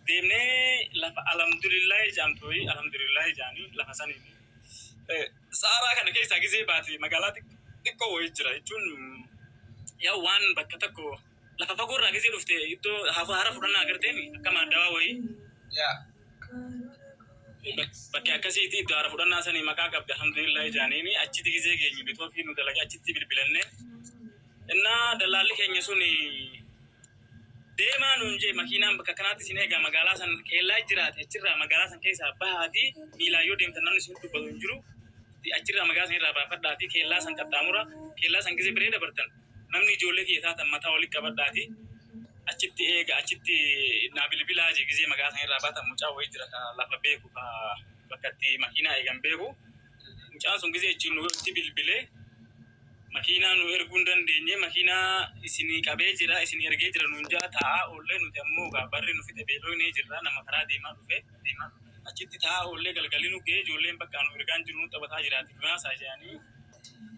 deemne lafa alhamdulillah jaamtoi alhamdulillah jaani lafa sanii saaraa kana keessa gisee baate magaalaa xiqqoo wayii jira jechuun yaa waan bakka tokko lafa fagoo irraa gisee dhufte iddoo haara fudhannaa agarteemi akka maaddawaa wayii bakki akkasiiti iddoo haara fudhannaa sanii maqaa qabdi alhamdulillah jaaniini achitti gisee geenyu bitoofi nu dalage achitti bilbilanne innaa dalaalli keenya suni deemaa nuun jee makiinaan bakka kanaatti isin eegaa magaalaa san keellaa jiraate achirraa magaalaa san keessaa bahaatii miilaa yoo deemtan namni isin dubbatu hin jiru achirraa magaalaa san irraa baafadhaatii keellaa san qaxxaamura keellaa san gisee biree dabartan namni ijoollee keessaatan mataa walitti qabadhaatii achitti eega achitti naa bilbilaa jee gisee magaalaa san irraa baatan mucaa wayii jira ka lafa beeku ka bakka itti makiinaa eegan beeku mucaan sun gisee achiin nutti bilbilee makiinaa nu erguun dandeenye makiinaa isinii qabee jira isinii ergee jira nuun jaa taa'aa oollee nuti ammoo gaabbarri nu fide beelooynee jirra nama karaa deemaa dhufe achitti taa'aa oollee galgalii nu ga'ee ijoolleen bakka nu ergaan jiru nu taphataa jiraati nuyaasaa jedhanii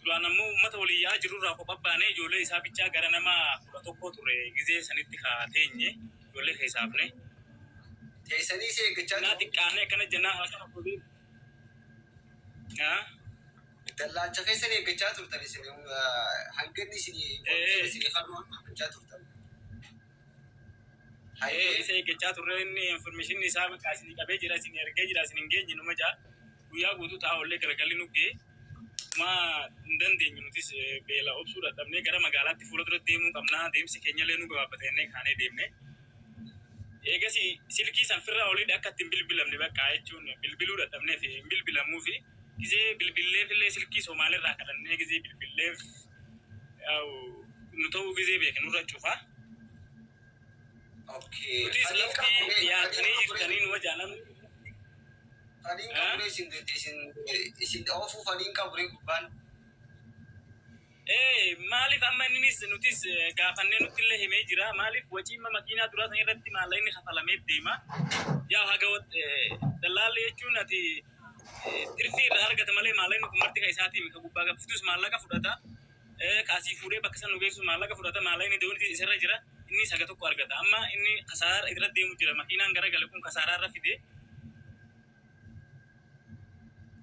duraan ammoo uummata waliyyaa jirurraa qophabbaanee ijoollee isaa bichaa gara nama 11 ture gisee sanitti kaateenye ijoollee keessaafne teessanii si eeggachaa naa xiqqaanee akkana jennaa haasana koliin Dallaacha keessan eeggachaa turtan isin hanganni isin farmoo eeggachaa turtan. Isa eeggachaa turre inni information isaa maqaa isin qabee jira isin ergee jira isin hin geenye numa jaa guyyaa guutuu taa'aa ollee galgalli nu ga'e ma hin dandeenyu nutis beela obsuu dadhabnee gara magaalaatti fuula dura deemuu qabnaa deemsi keenyallee nu gabaabbatannee kaanee deemne. Eegasi silkii san firraa olii akka ittiin bilbilamne bakka jechuun bilbiluu dadhabneef hin bilbilamuufi gisee bilbilleef illee silkii Somaaliirraa kadhannee gisee bilbilleef nu ta'uu gisee beeknurra cufaa. Okay. Nutis lafti dhiyaatanii jirtanii numa jaalamne. Fadiin qabure isin oofuu fadiin qabure gubbaan. Maaliif amma innis nutis gaafannee nutti illee himee jira. Maaliif waciima makiinaa duraa san irratti maallaqni kafalamee deema. Yaa haga dallaalli jechuun ati tirfii irraa argata malee maallaqni kun marti ka isaatiin ka gubbaa gabsitus maallaqa fudhata. Kaasii fuudhee bakka san nu geessu maallaqa fudhata. Maallaqni deewwanitis isarra jira. Inni saga tokko argata. Amma inni kasaara irra deemu jira. Makiinaan gara gale kun kasaara irra fide.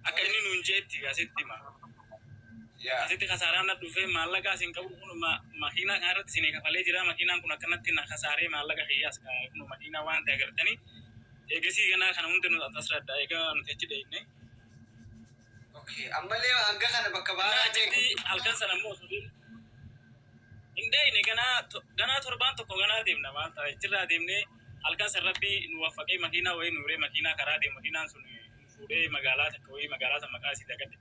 Akka inni nuun jeetti asitti hima. Asitti kasaaraan na dhufee maallaqa asin qabu kun makiinaa kana irratti isin kafalee jira. Makiinaan kun akkanatti na kasaaree maallaqa hiyyaas kun makiinaa waan ta'e agartanii. Eegasii ganaa kana hunda nu asirradha. Eegaa nuti achi deemne. Okay. Ammallee hanga kana bakka baay'ee achitti halkan sana immoo osoo Indee ganaa torbaan tokko ganaa deemna waan ta'e achirraa deemnee halkan san rabbi nu waffaqee makiinaa wayii nuuree makiinaa karaa deemu makiinaan sun fuudhee magaalaa takka wayii magaalaa san maqaa isii dagate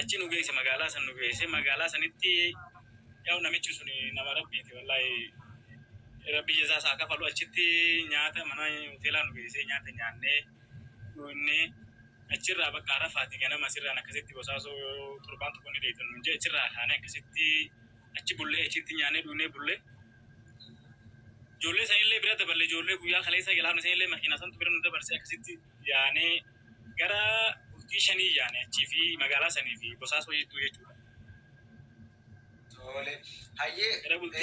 achi nu geesse magaalaa san nu geesse magaalaa sanitti yaa'u namichi sun nama rabbiiti wallahi rabbi isaa isaa kafalu achitti nyaata mana hoteelaa nu geesse nyaata nyaannee dhuunnee achirraa bakka arafaati ganama asirraan akkasitti bosaasoo torbaan tokko ni deetan nu jee achirraa kaanee akkasitti achi bullee achitti nyaannee dhuunee bullee ijoollee sanillee bira dabarre ijoollee guyyaa kaleessa galaafne sanillee makiinaa santu bira nu dabarse akkasitti yaanee gara bultii 5 yaane achii fi magaalaa sanii fi bosaasoo jettuu jechuudha. Tole. Hayyee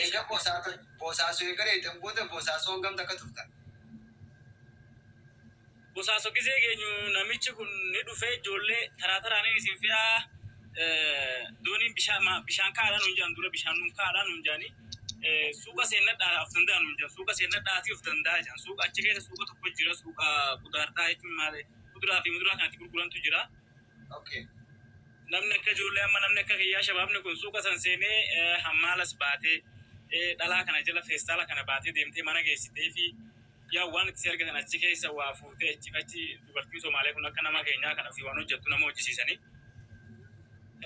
eega bosaasoo eegalee booda bosaasoo gamta akka turtan. Bosaasoo gisee geenyu namichi kun ni dhufee ijoollee taraa taraanii isin fi'aa dooniin bishaan kaadhaan hunjaan dura bishaan nun kaadhaan hunjaanii suuqa seennadhaa of danda'an hunjaan suuqa seennadhaatii of danda'a jaan suuqa achi keessa suuqa tokko jira suuqa kudaartaa jechuun maali kuduraa fi muduraa kanatti gurgurantu jira. Okay. Namni akka ijoollee amma namni akka hiyyaa shabaabni kun suuqa san seenee hammaalas baatee dhalaa kana jala feestaala kana baatee deemtee mana geessitee fi yaa waan itti argatan achi keessa waa fuutee achi dubartiin Somaalee kun akka nama keenyaa kana fi waan hojjettu nama hojjisiisanii.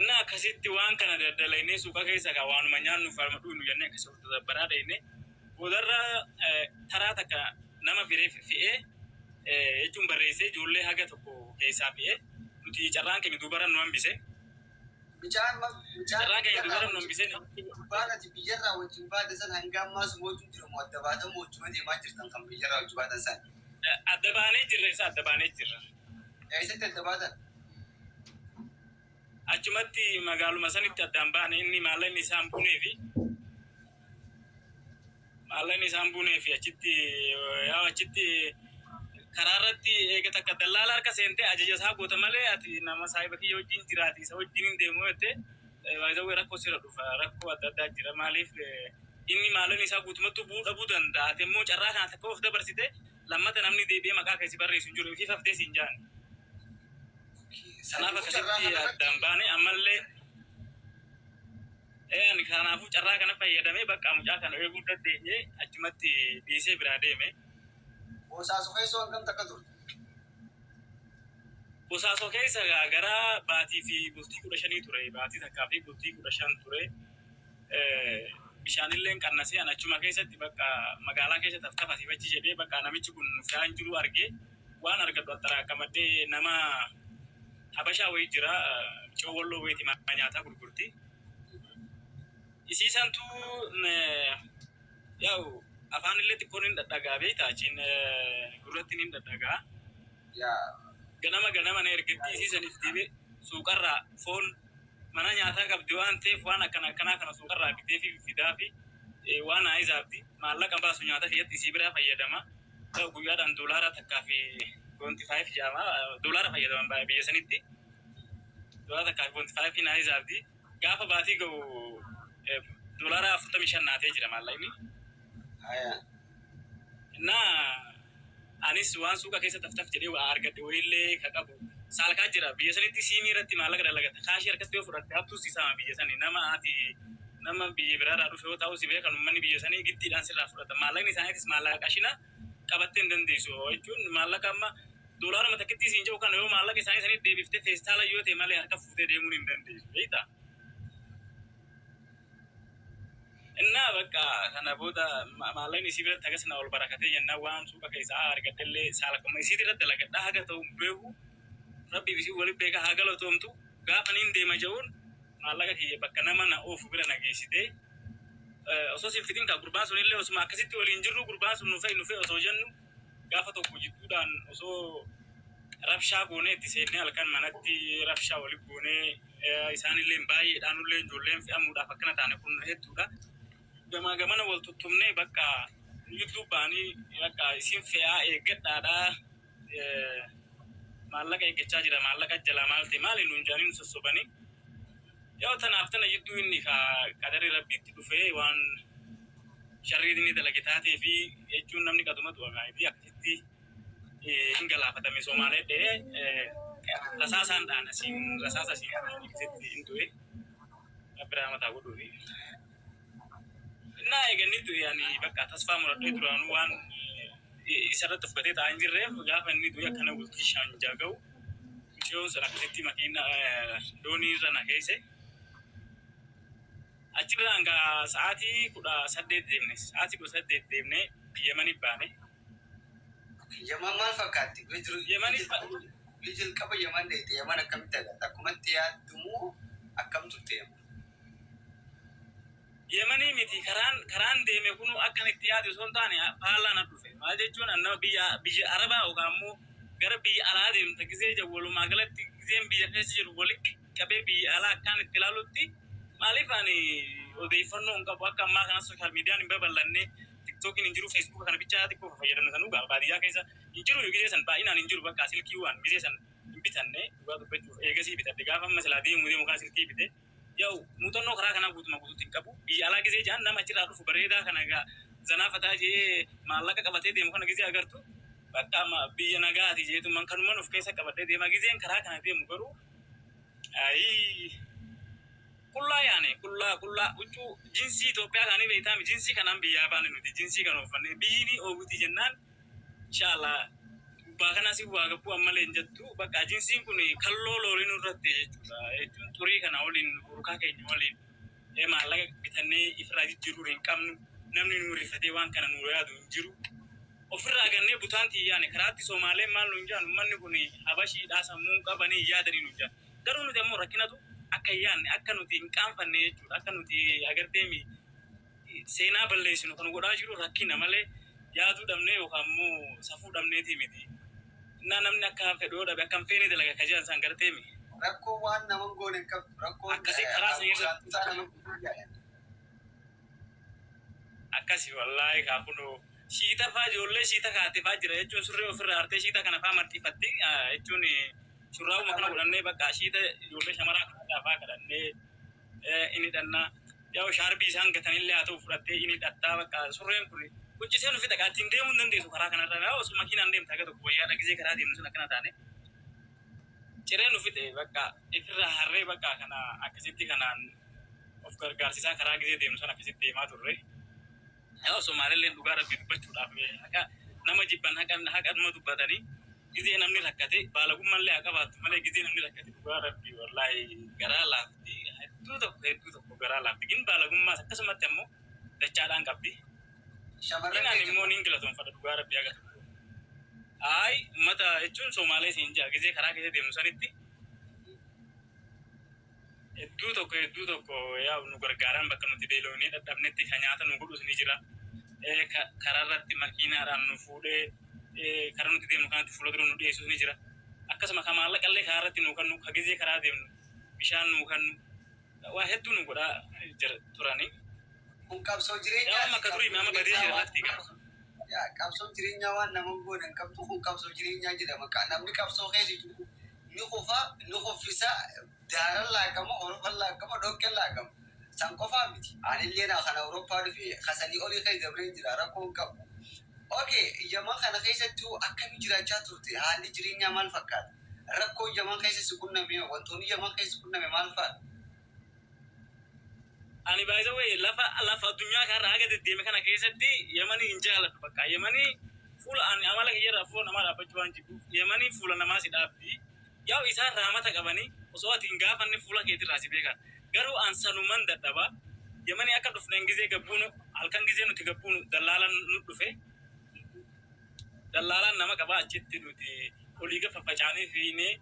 Inna akkasitti waan kana daddalaynee suuqa keessa ka waanuma nyaannu farma dhuunnu jennee akkasitti dabbaraa deemnee boodarra taraa takka nama firee fi'ee jechuun barreessee ijoollee haga tokko keessaa fi'ee nuti carraan keenya duubarra nu hambise. Carraan keenya duubarra nu hambise. Baanati biyyarraa wajjin baate san hanga ammaas mootuun jira moo adda baatan mootummaa deemaa jirtan kan biyyarraa wajjin baatan san. Adda baanee jirra isa adda baanee jirra. Eessatti adda baatan? Achumatti magaaluma sanitti addaan baane inni maallaqni isaan bunee fi maalan isaan buunee fi achitti yaa achitti kararratti eegata akka dallaala harka seentee ajaja isaa goota malee ati nama saahiba kiyya wajjin jiraati isa wajjin hin deemu jettee baay'ee rakkoo sirra dhufa rakkoo adda addaa jira maaliif inni maalan isaa guutumatti bu'uu dhabuu danda'a ati immoo carraa kana takka of dabarsite lammata namni deebi'ee maqaa keessi barreessu hin jiru fi haftee siin jaan sanaaf akkasitti addaan baane ammallee ani kanaafuu carraa kana fayyadamee bakka mucaa kana eeguu dandeenye achumatti dhiisee biraa deeme. Bosaasoo keessa waan kam takka turte? Bosaasoo keessa gara baatii fi bultii 15 ture. Baatii takkaa fi bultii 15 ture. Bishaanillee qannasee an achuma keessatti bakka magaalaa keessa taftafasii bachi jedhee bakka namichi kun fi'aan jiru argee waan argatu attaraaqamadhee nama habashaa wayii jira coowwalloo wayiiti nyaataa gurgurti. Isiisantu yaa'u afaan illee xiqqoon hin dhadhagaa beektaa achiin gurratti hin dhadhagaa. Ganama na ergetti isiisaniif deebee suuqarraa foon mana nyaataa qabdi waan ta'eef waan akkanaa kana suuqarraa bitee fi fidaa fi waan haayisaafti maallaqa baasu nyaata keessatti isii biraa fayyadama. Guyyaadhaan doolaara takkaa fi 25 jaama doolaara fayyadaman biyya sanitti doolaara takkaa fi 25 hin haayisaafti gaafa baatii ga'u doolaara 45 naatee jira maallaqni. Naa anis waan suuqa keessa taftaf jedhee waa argadhe wayiillee ka qabu saalkaa jira biyya sanitti siinii irratti maallaqa dalagata kaashii harkatti yoo fudhatte hattuu si sama biyya sanii nama biyya biraadhaa dhufe yoo ta'u si beekan uummanni biyya sanii giddiidhaan sirraa fudhata maallaqni isaaniitis maallaqa qashina qabattee hin dandeessu jechuun maallaqa amma doolaaruma takkitti siin jedhu kana yoo maallaqa isaanii sanii deebiftee feestaala yoo ta'e malee harka fuutee deemuun hin dandeessu beektaa. Inna bakka kana booda maallaqa isii biratti agasna ol barakatee jennaan waan suuqa keessaa argadhellee saalakuma isii irratti dalagadhaa haga ta'u beeku rabbii isii waliin beeka haa galatoomtu gaafa niin deema jechuun maallaqa kiyya bakka nama na oofu bira nageessitee osoo siin fitiin kaa gurbaan sun illee osuma akkasitti waliin jirru gurbaan sun nufe osoo jennu gaafa tokko jidduudhaan osoo rabshaa goonee itti seennee halkan manatti rabshaa waliin goonee isaanillee baay'eedhaan illee ijoolleen fe'amuudhaaf akkana taane kun hedduudha. Gamana wal tuttumnee bakka YouTube baanii bakka isin fe'aa eeggadhaadhaa maallaqa eeggachaa jira maallaqa jalaa maal ta'e maali nuun jaaniin sossobanii yoo tanaaf tana jidduu inni qadarii rabbiitti dhufee waan sharriidni dalage taatee fi jechuun namni qadumatu waqaa'itii akkasitti hin galaafatame Somaalee dhee rasaasaan dhaan asiin rasaasa asiin akkasitti hin du'e biraa mataa godhuufi. Naa eegannitu yaani bakka tasfaa muradhee duraanuu waan isarratti fudhatee taa'aa hin jirreef gaafa inni du'e akkana bultii shaanjaa ga'u mucayyoon sana akkasitti makiina doonii irra na geesse. Achirraan gaa sa'aatii 18 deemne sa'aatii 18 deemnee Yemanii baane. Yeman maal fakkaatti? Bijil qaba Yeman deete Yeman akkamitti agarta? Akkumatti yaaddumoo akkam turte? Yemanii miti karaan deeme kunu akkanitti yaadu osoo hin taane faallaan dhufe. Maal jechuun nama biyya Arabaa yookaan immoo gara biyya alaa deemta gisee jiru walumaa galatti giseen biyya keessa jiru walitti qabee biyya alaa akkaan itti ilaalutti maaliif ani odeeffannoo hin qabu akka ammaa kana sooshaal miidiyaan hin babal'anne tiktookiin hin jiru feesbuuka kana bichaa xiqqoo fayyadamna sanuu baadiyyaa keessa hin jiru gisee san baay'inaan hin jiru bakka silkii waan gisee san hin bitanne dhugaa dubbachuuf eegasii bitadde gaafa amma silaa deemu kana silkii bite. Yau muuxannoo karaa kana guutuma guutuutti hin qabu biyya alaa gisee jaan nama achirraa dhufu bareedaa kana egaa zanaafataa jee maallaqa qabatee deemu kana gisee agartu bakka amma biyya nagaati jeetu man kanuman of keessa qabadhee deema giseen karaa kana deemu garuu qullaa yaane qullaa huccuu jinsii Itoophiyaa kaanii beektaami jinsii kanaan biyyaa baane nuti jinsii kana uffannee biyyiin oowwiti jennaan inshaallah bakana si waa gabbuu ammalee hin jettu bakka jinsiin kun kalloo looliin irratti jechuudha jechuun xurii kana waliin urkaa keenya waliin maallaqa bitannee ifirraa jijjiiruu hin qabnu namni nu rifatee waan kana nu yaadu hin jiru ofirraa gannee butaan tiyyaane karaatti Somaaleen maal nu jaan uummanni kun habashiidhaa sammuu qabanii yaadanii nu jaan garuu nuti ammoo rakkinatu akka yaanne akka nuti hin qaanfanne jechuudha akka nuti agarteemi seenaa balleessinu kan godhaa jiru rakkina malee yaaduu dhabnee yookaan immoo safuu dhabneeti miti. Namni akka fedhoo dhabe akka hin feene dalaga ka jiran san garteemi. Rakkoo waan nama goone hin qabdu rakkoo akkasii karaa sana irratti akkasi wallahi kaakuno shiita faa ijoollee shiita kaatee faa jira jechuun surree ofirraa hartee shiita kana faa martiifatti jechuun shurraabuma kana godhannee bakka shiita ijoollee shamaraa kana faa kadhannee inni dhannaa yaa'u shaarbii isaan gatanillee haa ta'u fudhattee inni dhattaa bakka surreen kun qunchisee nufi dhaqaa ittiin deemuu hin dandeessu karaa kanarra yaa'u osoo makiinaan deemta akka tokko wayyaa dhagisee karaa deemnu sun akkana taane ciree nufi ta'e bakka ifirraa harree bakka kana akkasitti kanaan of gargaarsisaa karaa gisee deemnu sun akkasitti deemaa turre. Yaa'u Somaalillee dhugaa rabbii dubbachuudhaaf haqa nama jibban haqa dhuma dubbatanii gisee namni rakkate baalagummallee haa qabaattu malee gisee namni rakkate dhugaa rabbii wallaahi garaa laafti hedduu tokko garaa laafti gin baalagummaas akkasumatti ammoo dachaadhaan qabdi. Shamarran immoo niin galatoonfadha dhugaa rabbii haqa tokko. Ay ummata jechuun Somaalee siin jaa gisee karaa gisee deemnu sanitti hedduu tokko yaa nu gargaaran bakka nuti beelofnee dadhabnetti kan nyaata nu godhus ni jira. Karaarratti makiinaadhaan nu fuudhee karaa nuti deemnu kanatti fuula dura nu dhiyeessus ni jira. Akkasuma kan maallaqallee karaarratti nu kannu ka gisee karaa deemnu bishaan nu kannu waa hedduu nu godhaa turani. Kun qabsoo jireenyaa. Yaa makka durii maama badee jira lafti gaa. Yaa qabsoo jireenyaa waan nama godhan qabdu kun qabsoo jireenyaa jedhama. Kan namni qabsoo keessa jiru ni qoffisa daaran laaqama Awurooppaan laaqama dhoqqeen laaqama. San qofaa miti. Anillee naa kan Awurooppaa dhufe kasanii olii kan dabreen jira rakkoon qabu. Okay, Yaman kana keessattuu akkamii jiraachaa turte? Haalli jireenyaa maal fakkaata? Rakkoo Yaman keessa si qunname wantoonni Yaman keessa qunname maal fa'a? Ani baay'ee wayi lafa addunyaa kanarra haga deddeeme kana keessatti Yamanii hin jaalladhu bakka Yamanii fuula ani amala kiyyarraa fuula namaa dhaabbachuu waan jibbuuf Yamanii fuula namaa si dhaabdi. Yaa'u isaan raamata qabanii osoo ati hin gaafanne fuula keetirraa si beekan. Garuu an sanuman dadhaba Yamanii akka dhufneen gisee gabbuunu halkan gisee nuti gabbuunu dallaalaan nu dhufe. Dallaalaan nama qabaa achitti nuti olii gafa facaanee fiinee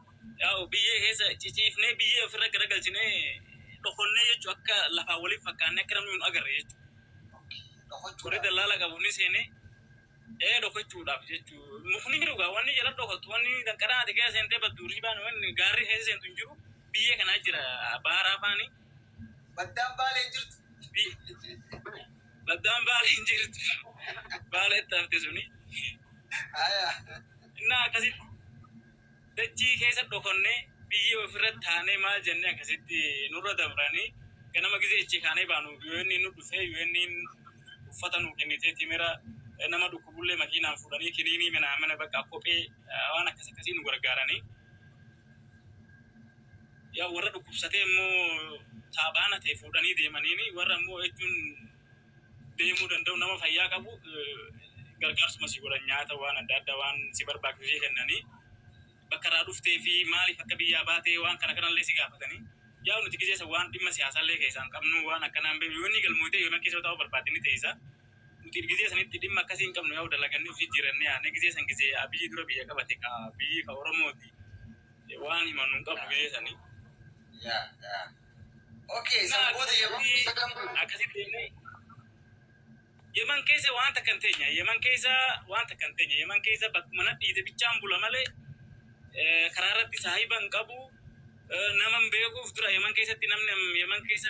yaa'u biyyee keessa ciciifnee biyyee ofirra garagalchinee dhokonnee jechuun akka lafaa waliif fakkaannee akka namni nu agarre jechuudha. Warri dallaala qabu ni seenee dhokachuudhaaf jechuudha. Mufni jiru gaa wanni jala dhokatu wanni danqaraa ati keessa seentee badduurii baanu wanni gaarri keessa seentu hin jiru biyyee kanaa jira baaraa faanii. Baddaan baalee jirtu. Baddaan baalee hin jirtu. Baalee itti hafte suni. Innaa akkasitti dachii keessa dhokonnee biyyee ofirratti taanee maal jennee akkasitti nurra dabranii ganama gisee ichi kaanee baanu yoo inni nu dhufee yoo inni uffata nu kennitee timira nama dhukkubullee makiinaan fuudhanii kiniinii mana bakka kophee waan akkasii nu gargaaranii. Yaa warra dhukkubsatee immoo taabaana ta'e fuudhanii deemaniini warra immoo jechuun deemuu danda'u nama fayyaa qabu gargaarsuma si godhan nyaata waan adda addaa waan si barbaachisu kennanii. Bakka irraa dhuftee fi maaliif akka biyyaa baatee waan kanallee si gaafatanii yaa nuti gisee waan dhimma siyaasallee keessaan qabnu waan akkanaan beeku yoo inni galmootee yoo keessa ta'uu barbaadini ta'isa nuti gisee sanitti dhimma akkasii hin qabnu yaa dalagannee ofii jirannee yaadne gisee san gisee biyyi dura biyya qabate ka biyyi ka Oromooti waan himannu hin qabnu gisee sanii. Okay, sababoota Yaman akkasitti Yaman keessa waan takkan teenya Yaman keessa bakkuma nadhiite bichaan bula malee karaa irratti saahiba hin qabu nama beekuuf dura Yaman keessatti namni Yaman keessa